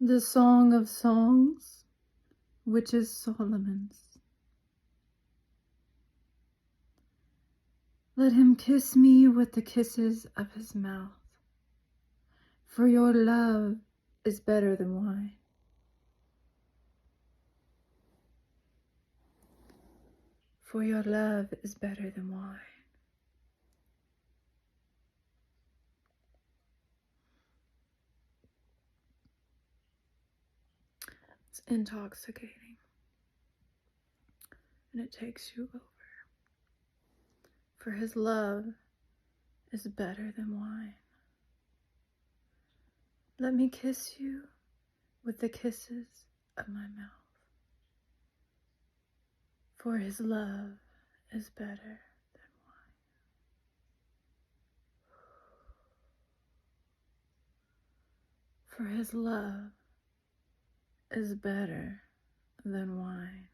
The Song of Songs, which is Solomon's. Let him kiss me with the kisses of his mouth, for your love is better than wine. For your love is better than wine. It's intoxicating, and it takes you over. For his love is better than wine. Let me kiss you with the kisses of my mouth, for his love is better than wine. For his love is better than wine.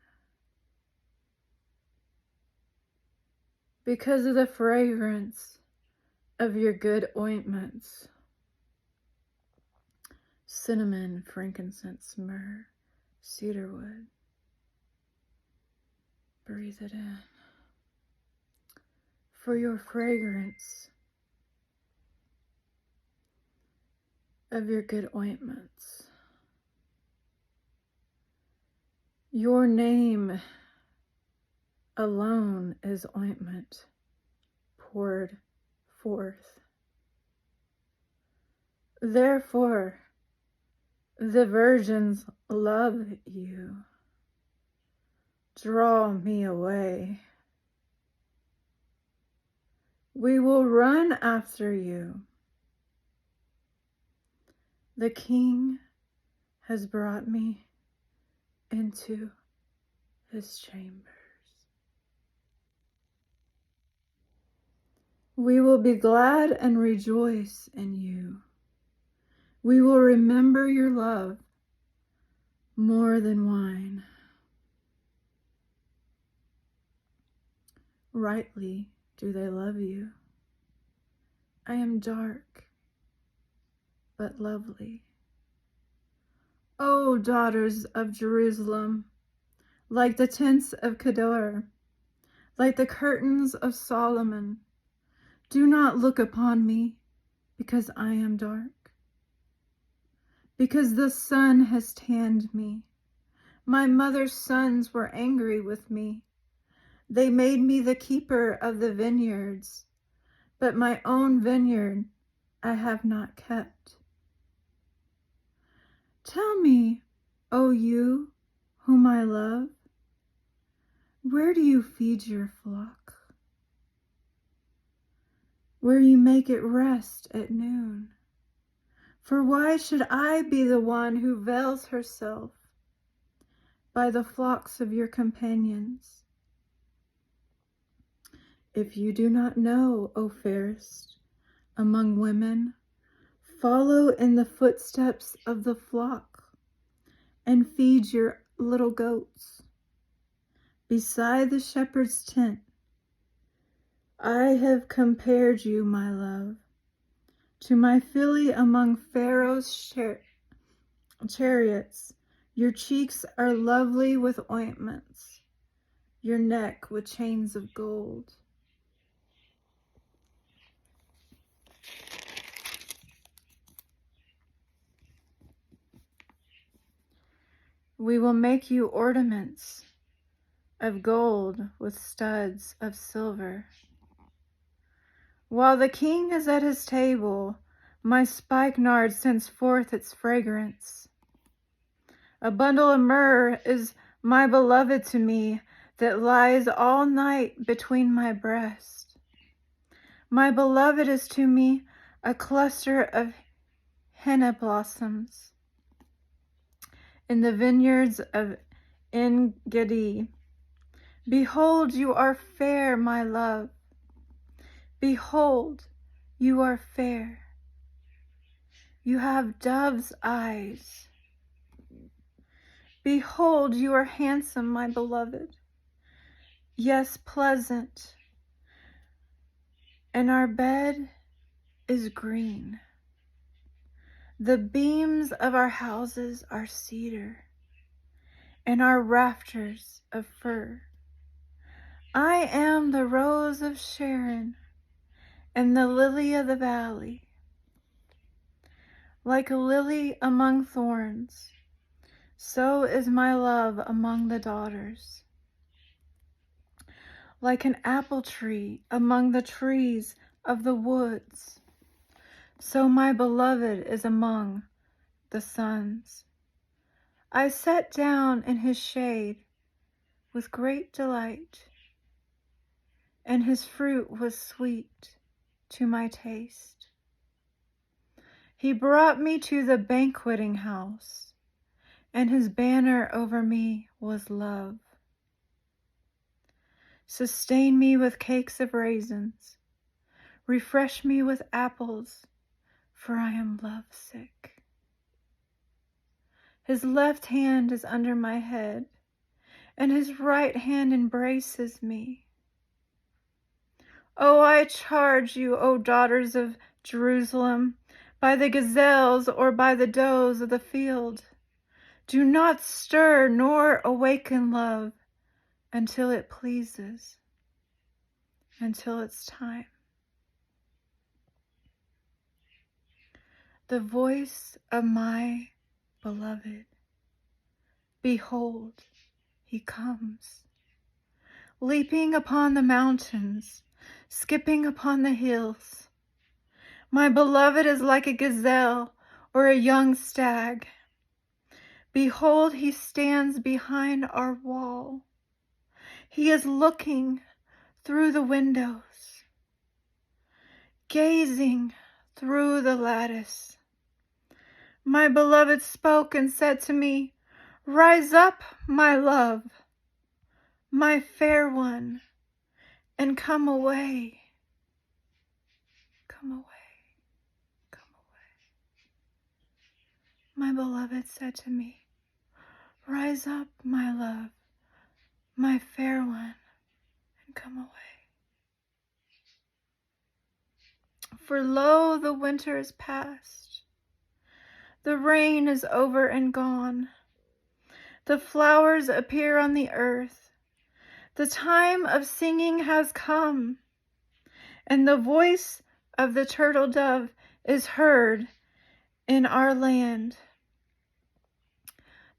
Because of the fragrance of your good ointments, cinnamon, frankincense, myrrh, cedarwood, breathe it in. For your fragrance of your good ointments, your name alone is ointment poured forth. Therefore, the virgins love you. Draw me away. We will run after you. The King has brought me into his chambers. We will be glad and rejoice in you. We will remember your love more than wine. Rightly do they love you. I am dark, but lovely. O daughters of Jerusalem, like the tents of Kedar, like the curtains of Solomon, do not look upon me because I am dark, because the sun has tanned me. My mother's sons were angry with me. They made me the keeper of the vineyards, but my own vineyard I have not kept. Tell me, O you whom I love, where do you feed your flock? Where you make it rest at noon? For why should I be the one who veils herself by the flocks of your companions? If you do not know, O fairest among women, follow in the footsteps of the flock and feed your little goats. Beside the shepherd's tent, I have compared you, my love, to my filly among Pharaoh's chariots. Your cheeks are lovely with ointments, your neck with chains of gold. We will make you ornaments of gold with studs of silver. While the King is at his table, my spikenard sends forth its fragrance. A bundle of myrrh is my beloved to me, that lies all night between my breasts. My beloved is to me a cluster of henna blossoms in the vineyards of En-Gedi. Behold, you are fair, my love. Behold, you are fair. You have dove's eyes. Behold, you are handsome, my beloved. Yes, pleasant. And our bed is green. The beams of our houses are cedar, and our rafters of fir. I am the rose of Sharon and the lily of the valley. Like a lily among thorns, so is my love among the daughters. Like an apple tree among the trees of the woods, so my beloved is among the sons. I sat down in his shade with great delight, and his fruit was sweet to my taste. He brought me to the banqueting house, and his banner over me was love. Sustain me with cakes of raisins, refresh me with apples, for I am lovesick. His left hand is under my head, and his right hand embraces me. Oh, I charge you, O daughters of Jerusalem, by the gazelles or by the does of the field, do not stir nor awaken love until it pleases, until it's time. The voice of my beloved, behold, he comes, leaping upon the mountains, skipping upon the hills. My beloved is like a gazelle or a young stag. Behold, he stands behind our wall. He is looking through the windows, gazing through the lattice. My beloved spoke and said to me, rise up, my love, my fair one, and come away. Come away. Come away. My beloved said to me, rise up, my love, my fair one, and come away. For lo, the winter is past. The rain is over and gone. The flowers appear on the earth. The time of singing has come, and the voice of the turtle dove is heard in our land.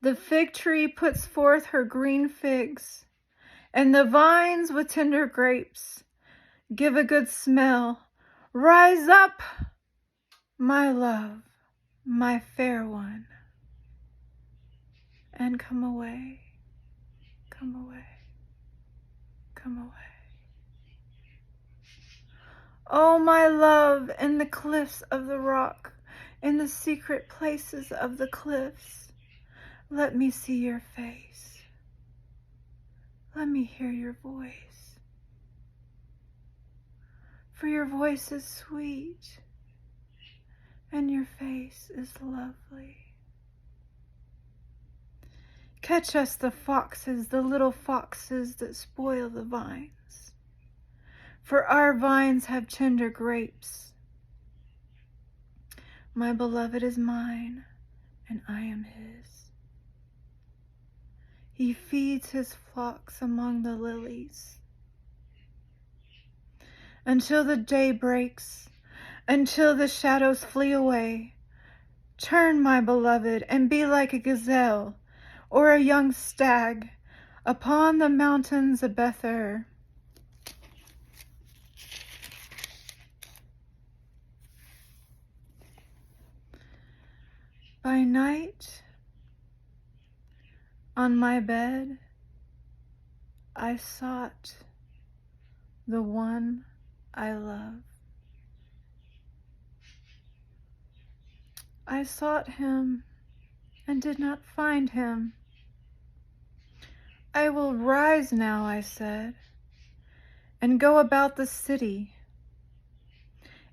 The fig tree puts forth her green figs, and the vines with tender grapes give a good smell. Rise up, my love, my fair one, and come away, come away, come away. Oh, my love, in the cliffs of the rock, in the secret places of the cliffs, let me see your face. Let me hear your voice. For your voice is sweet, and your face is lovely. Catch us the foxes, the little foxes that spoil the vines, for our vines have tender grapes. My beloved is mine, and I am his. He feeds his flocks among the lilies. Until the day breaks, until the shadows flee away, turn, my beloved, and be like a gazelle or a young stag upon the mountains of Bether. By night, on my bed, I sought the one I love. I sought him and did not find him. I will rise now, I said, and go about the city,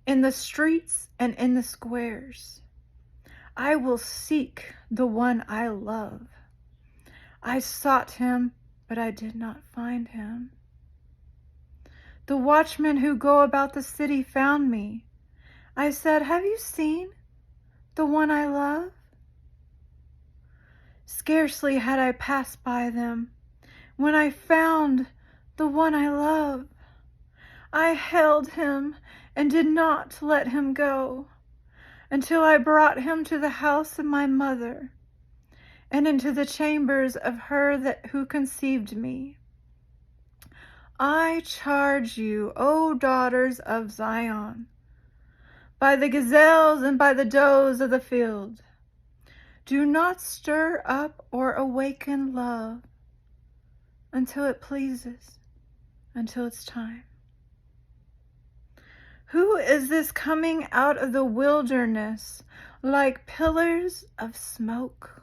in the streets and in the squares. I will seek the one I love. I sought him, but I did not find him. The watchmen who go about the city found me. I said, have you seen the one I love? Scarcely had I passed by them when I found the one I love. I held him and did not let him go until I brought him to the house of my mother and into the chambers of her who conceived me. I charge you, O daughters of Zion, by the gazelles and by the does of the field, do not stir up or awaken love until it pleases, until it's time. Who is this coming out of the wilderness like pillars of smoke,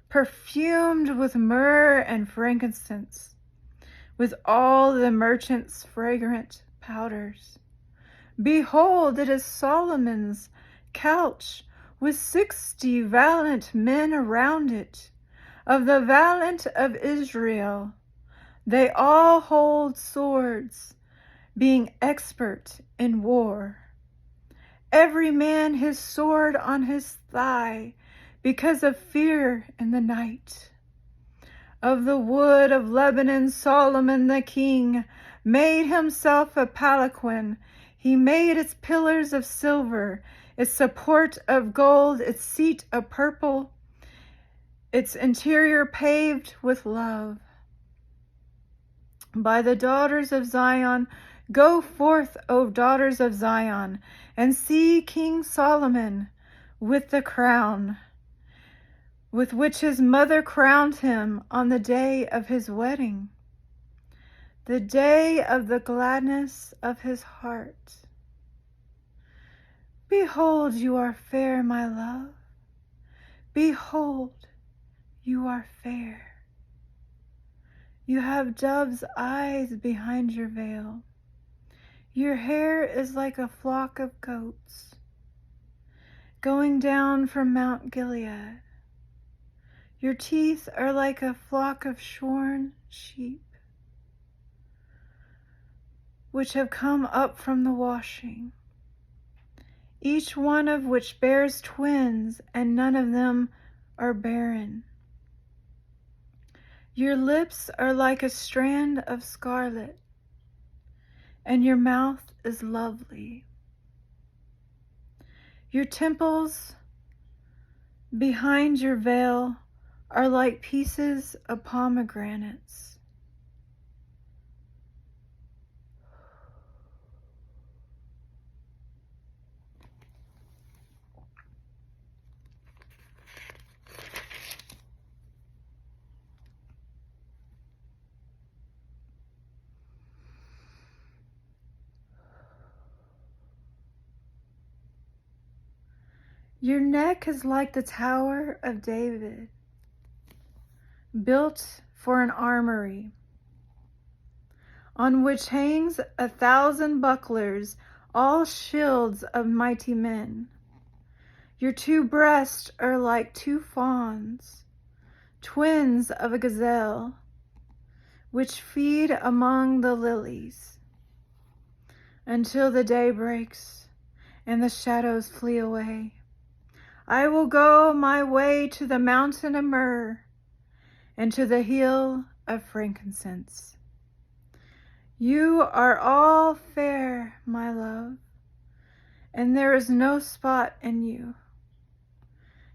perfumed with myrrh and frankincense, with all the merchants' fragrant powders? Behold, it is Solomon's couch, with 60 valiant men around it, of the valiant of Israel. They all hold swords, being expert in war. Every man his sword on his thigh, because of fear in the night. Of the wood of Lebanon, Solomon the king made himself a palanquin. He made its pillars of silver, its support of gold, its seat of purple, its interior paved with love. By the daughters of Zion, go forth, O daughters of Zion, and see King Solomon with the crown, with which his mother crowned him on the day of his wedding, the day of the gladness of his heart. Behold, you are fair, my love. Behold, you are fair. You have dove's eyes behind your veil. Your hair is like a flock of goats going down from Mount Gilead. Your teeth are like a flock of shorn sheep, which have come up from the washing, each one of which bears twins, and none of them are barren. Your lips are like a strand of scarlet, and your mouth is lovely. Your temples behind your veil are like pieces of pomegranates. Your neck is like the Tower of David, built for an armory, on which hangs 1,000 bucklers, all shields of mighty men. Your 2 breasts are like 2 fawns, twins of a gazelle, which feed among the lilies, until the day breaks and the shadows flee away. I will go my way to the mountain of myrrh and to the hill of frankincense. You are all fair, my love, and there is no spot in you.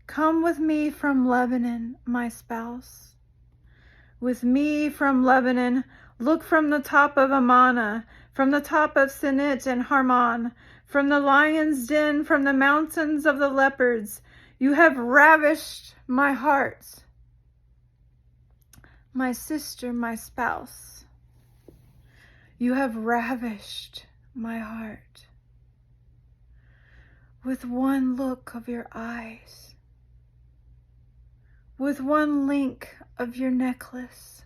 Come with me from Lebanon, my spouse. With me from Lebanon, look from the top of Amana, from the top of Sinit and Harmon, from the lion's den, from the mountains of the leopards. You have ravished my heart, my sister, my spouse. You have ravished my heart with one look of your eyes, with one link of your necklace.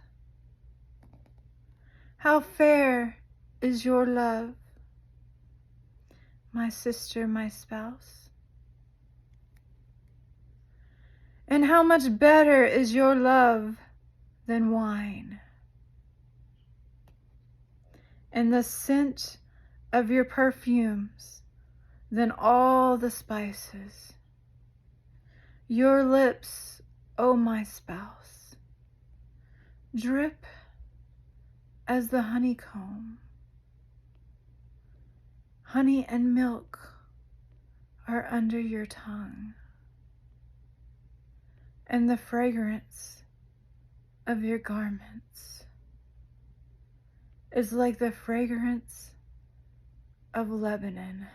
How fair is your love, my sister, my spouse. And how much better is your love than wine. And the scent of your perfumes than all the spices. Your lips, O my spouse, drip as the honeycomb. Honey and milk are under your tongue, and the fragrance of your garments is like the fragrance of Lebanon.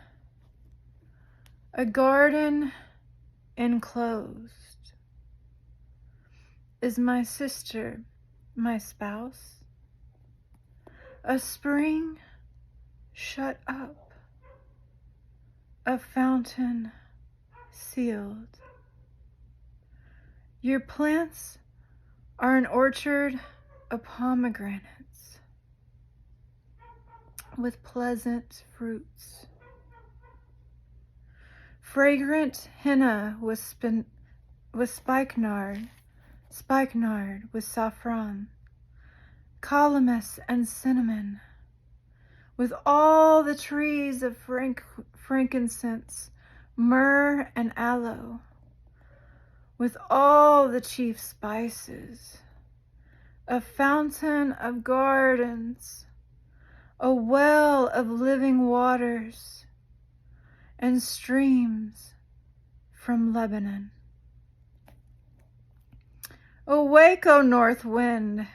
A garden enclosed is my sister, my spouse. A spring shut up, a fountain sealed. Your plants are an orchard of pomegranates with pleasant fruits. Fragrant henna with spikenard with saffron, calamus and cinnamon, with all the trees of frankincense, myrrh and aloe, with all the chief spices, a fountain of gardens, a well of living waters, and streams from Lebanon. Awake, O north wind,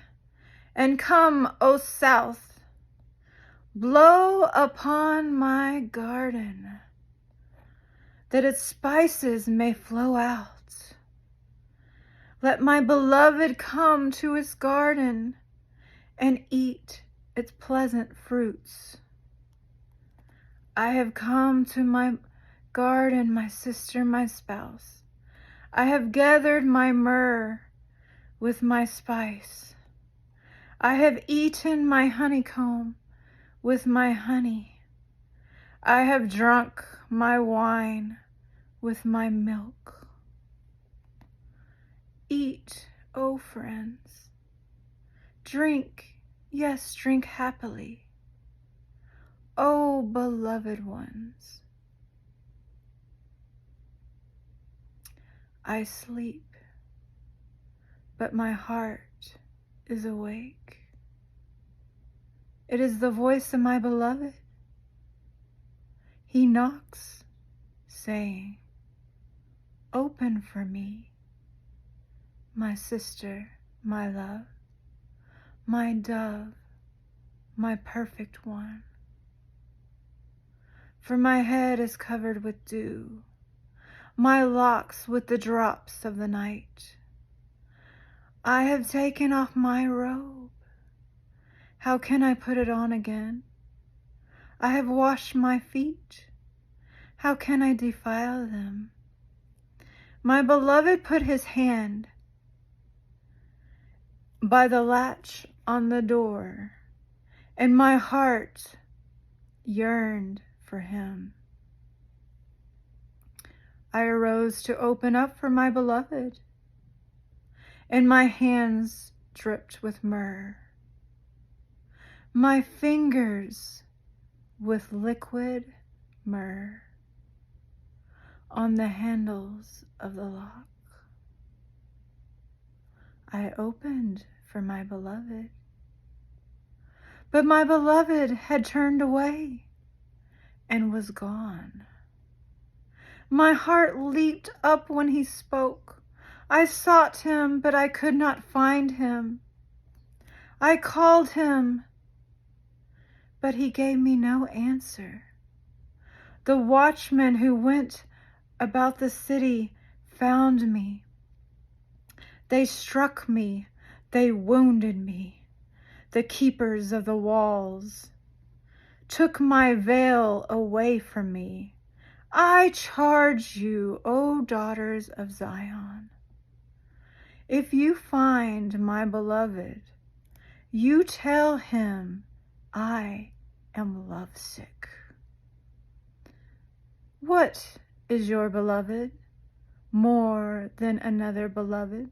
and come, O south, blow upon my garden, that its spices may flow out. Let my beloved come to his garden and eat its pleasant fruits. I have come to my garden, my sister, my spouse. I have gathered my myrrh with my spice. I have eaten my honeycomb with my honey. I have drunk my wine with my milk. Eat, O friends. Drink, yes, drink happily. O beloved ones. I sleep, but my heart is awake. It is the voice of my beloved. He knocks, saying, "Open for me, my sister, my love, my dove, my perfect one." For my head is covered with dew, my locks with the drops of the night. I have taken off my robe. How can I put it on again? I have washed my feet. How can I defile them? My beloved put his hand by the latch on the door, and my heart yearned for him. I arose to open up for my beloved, and my hands dripped with myrrh, my fingers with liquid myrrh on the handles of the lock. I opened for my beloved, but my beloved had turned away and was gone. My heart leaped up when he spoke. I sought him, but I could not find him. I called him, but he gave me no answer. The watchmen who went about the city found me. They struck me, they wounded me. The keepers of the walls took my veil away from me. I charge you, O daughters of Zion, if you find my beloved, you tell him I am lovesick. What is your beloved more than another beloved?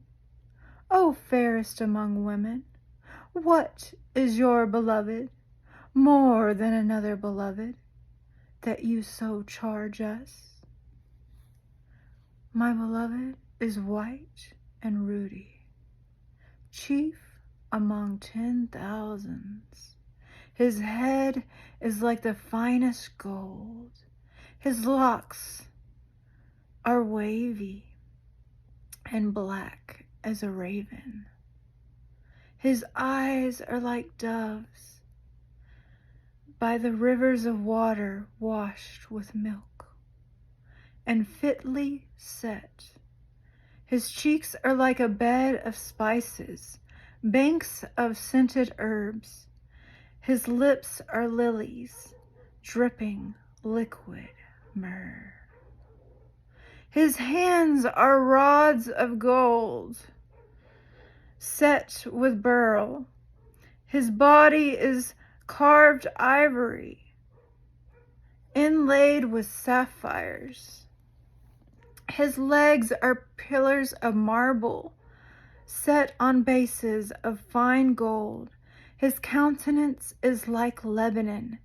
O fairest among women, what is your beloved more than another beloved? that you so charge us? My beloved is white and ruddy, chief among 10,000s. His head is like the finest gold. His locks are wavy and black as a raven. His eyes are like doves by the rivers of water washed with milk and fitly set. His cheeks are like a bed of spices, banks of scented herbs. His lips are lilies, dripping liquid myrrh. His hands are rods of gold, set with beryl. His body is carved ivory, inlaid with sapphires. His legs are pillars of marble, set on bases of fine gold. His countenance is like Lebanon,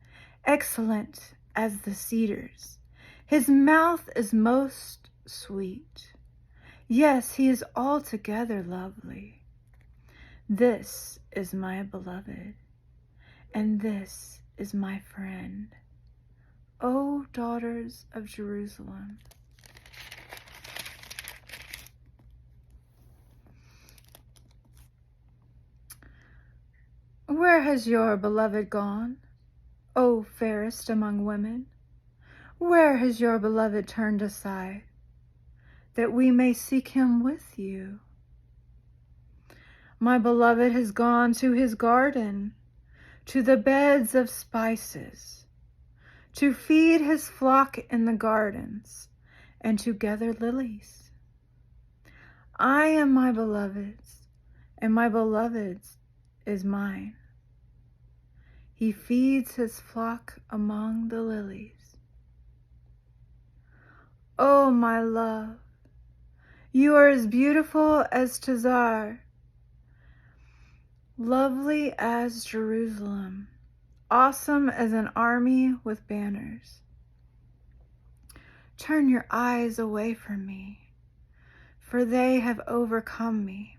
excellent as the cedars. His mouth is most sweet. Yes, he is altogether lovely. This is my beloved, and this is my friend. O daughters of Jerusalem. Where has your beloved gone, O fairest among women? Where has your beloved turned aside, that we may seek him with you? My beloved has gone to his garden, to the beds of spices, to feed his flock in the gardens, and to gather lilies. I am my beloved's, and my beloved's is mine. He feeds his flock among the lilies. Oh, my love, you are as beautiful as Tazar, lovely as Jerusalem, awesome as an army with banners. Turn your eyes away from me, for they have overcome me.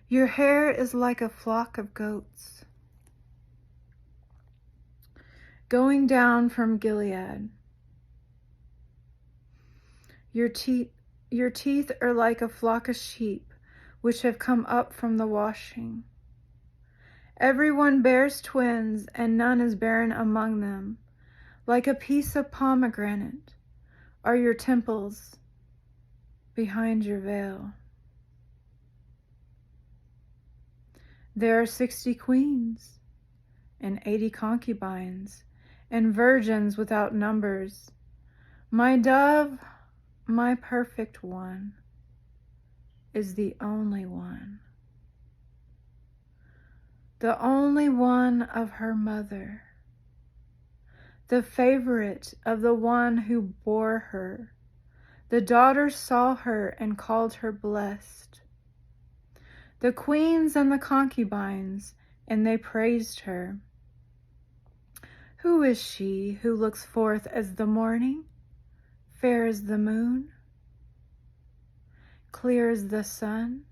Your hair is like a flock of goats, going down from Gilead. Your teeth are like a flock of sheep which have come up from the washing. Everyone bears twins, and none is barren among them. Like a piece of pomegranate are your temples behind your veil. There are 60 queens and 80 concubines and virgins without numbers. My dove, my perfect one, is the only one of her mother, the favorite of the one who bore her. The daughters saw her and called her blessed. The queens and the concubines, and they praised her. Who is she who looks forth as the morning, fair as the moon, clear as the sun,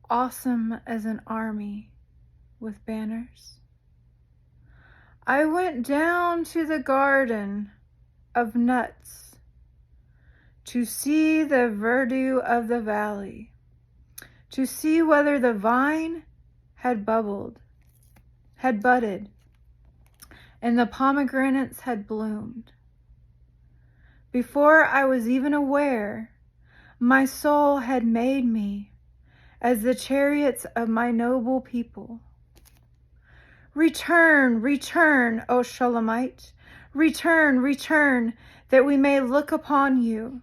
awesome as an army with banners? I went down to the garden of nuts to see the verdure of the valley, to see whether the vine had budded, and the pomegranates had bloomed. Before I was even aware, my soul had made me as the chariots of my noble people. Return, return, O Shulamite, return, that we may look upon you.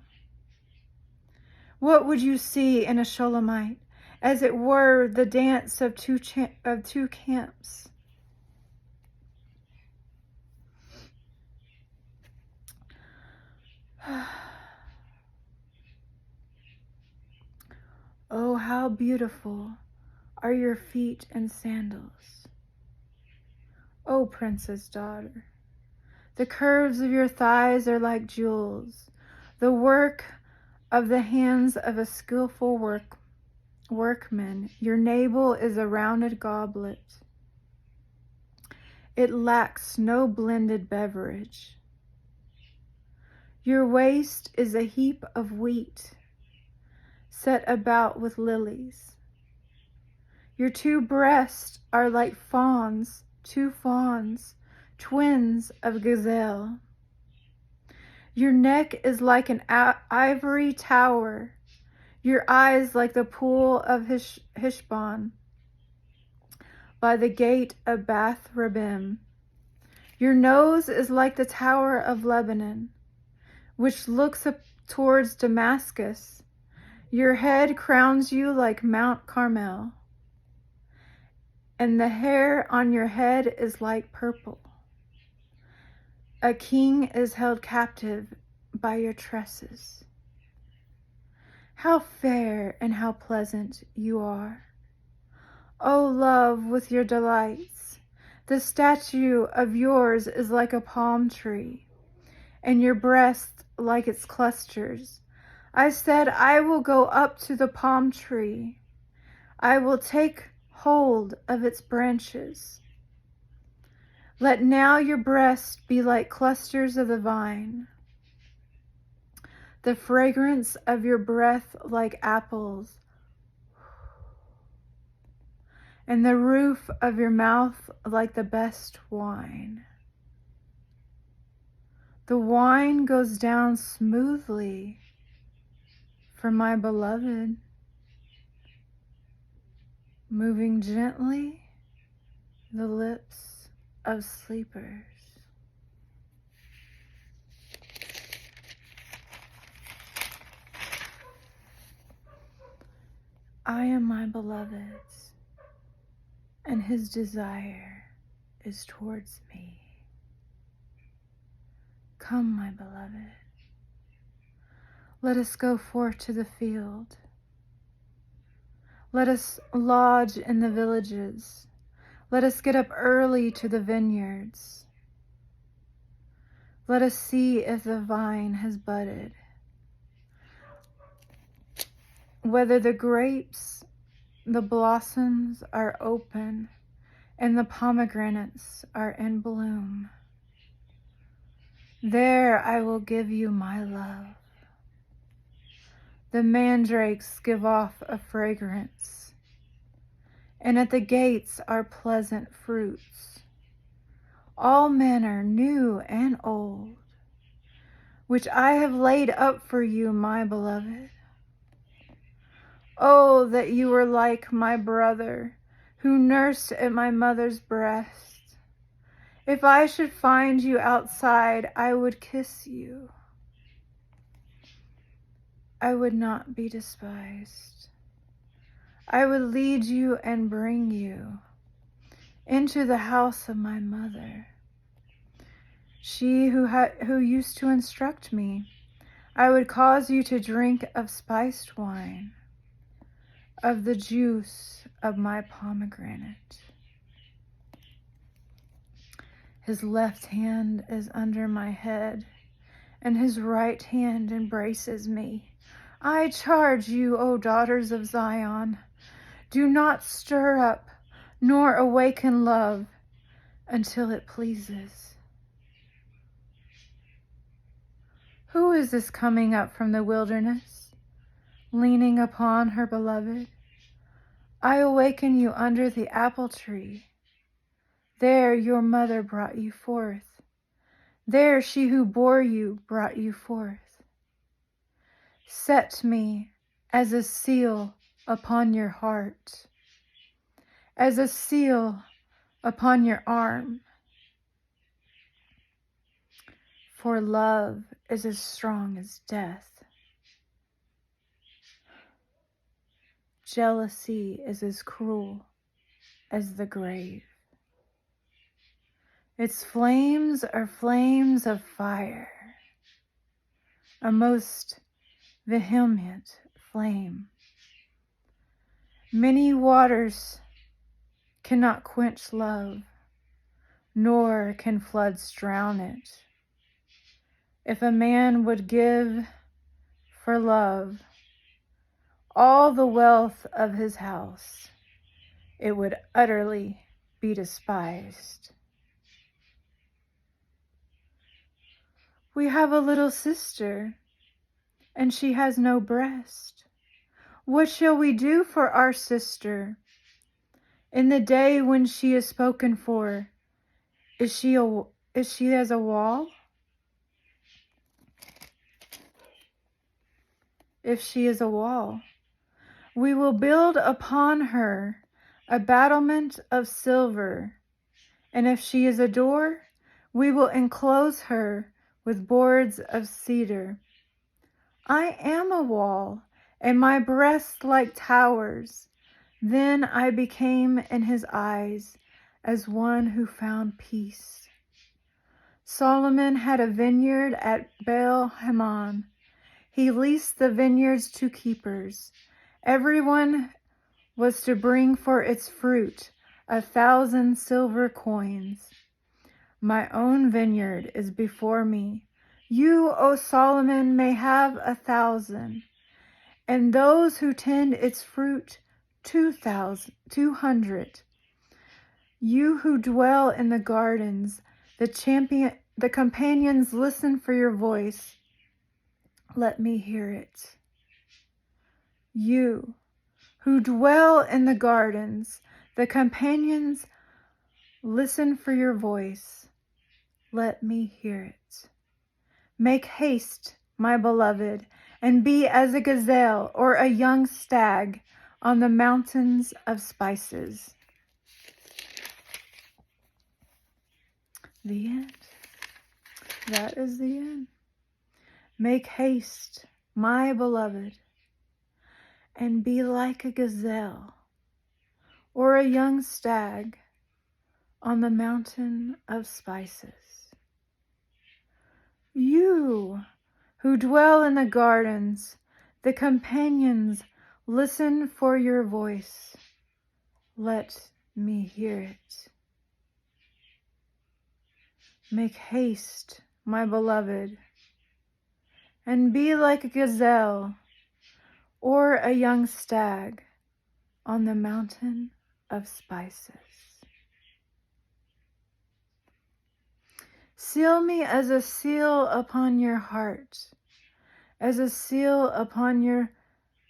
What would you see in a Shulamite? As it were the dance of two camps. Oh, how beautiful are your feet and sandals, O princess daughter. The curves of your thighs are like jewels, the work of the hands of a skillful workman. Your navel is a rounded goblet. It lacks no blended beverage. Your waist is a heap of wheat, set about with lilies. Your two breasts are like fawns, two fawns, twins of gazelle. Your neck is like an ivory tower, your eyes like the pool of Heshbon, by the gate of Bath Rabbim. Your nose is like the tower of Lebanon, which looks up towards Damascus. Your head crowns you like Mount Carmel, and the hair on your head is like purple. A king is held captive by your tresses. How fair and how pleasant you are, O love, with your delights. The statue of yours is like a palm tree, and your breast like its clusters. I said, I will go up to the palm tree. I will take hold of its branches. Let now your breast be like clusters of the vine, the fragrance of your breath like apples, and the roof of your mouth like the best wine. The wine goes down smoothly for my beloved, moving gently the lips of sleepers. I am my beloved's, and his desire is towards me. Come, my beloved, let us go forth to the field. Let us lodge in the villages. Let us get up early to the vineyards. Let us see if the vine has budded, whether the grapes, the blossoms are open, and the pomegranates are in bloom. There I will give you my love. The mandrakes give off a fragrance, and at the gates are pleasant fruits, all manner new and old, which I have laid up for you, my beloved. Oh, that you were like my brother, who nursed at my mother's breast. If I should find you outside, I would kiss you. I would not be despised. I would lead you and bring you into the house of my mother. She who used to instruct me, I would cause you to drink of spiced wine, of the juice of my pomegranate. His left hand is under my head, and his right hand embraces me. I charge you, O daughters of Zion, do not stir up nor awaken love until it pleases. Who is this coming up from the wilderness, leaning upon her beloved? I awaken you under the apple tree. There your mother brought you forth. There she who bore you brought you forth. Set me as a seal upon your heart, as a seal upon your arm. For love is as strong as death. Jealousy is as cruel as the grave. Its flames are flames of fire, a most vehement flame. Many waters cannot quench love, nor can floods drown it. If a man would give for love all the wealth of his house, it would utterly be despised. We have a little sister, and she has no breast. What shall we do for our sister? In the day when she is spoken for, is she as a wall? If she is a wall, we will build upon her a battlement of silver, and if she is a door, we will enclose her with boards of cedar. I am a wall, and my breasts like towers. Then I became in his eyes as one who found peace. Solomon had a vineyard at Baal-Hamon. He leased the vineyards to keepers. Everyone was to bring for its fruit 1,000 silver coins. My own vineyard is before me. You, O Solomon, may have 1,000, and those who tend its fruit 200. You who dwell in the gardens, the companions listen for your voice. Let me hear it. You who dwell in the gardens, the companions listen for your voice. Let me hear it. Make haste, my beloved, and be as a gazelle or a young stag on the mountains of spices. The end. That is the end. Make haste, my beloved, and be like a gazelle or a young stag on the mountain of spices. You who dwell in the gardens, the companions listen for your voice. Let me hear it. Make haste, my beloved, and be like a gazelle or a young stag on the mountain of spices. Seal me as a seal upon your heart, as a seal upon your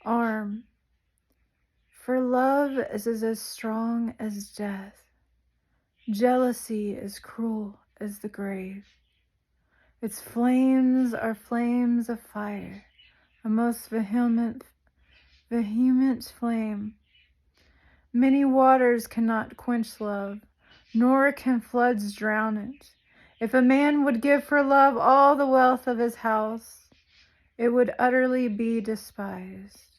arm, for love is as strong as death. Jealousy is cruel as the grave. Its flames are flames of fire, a most vehement flame. Many waters cannot quench love, nor can floods drown it. If a man would give for love all the wealth of his house, it would utterly be despised.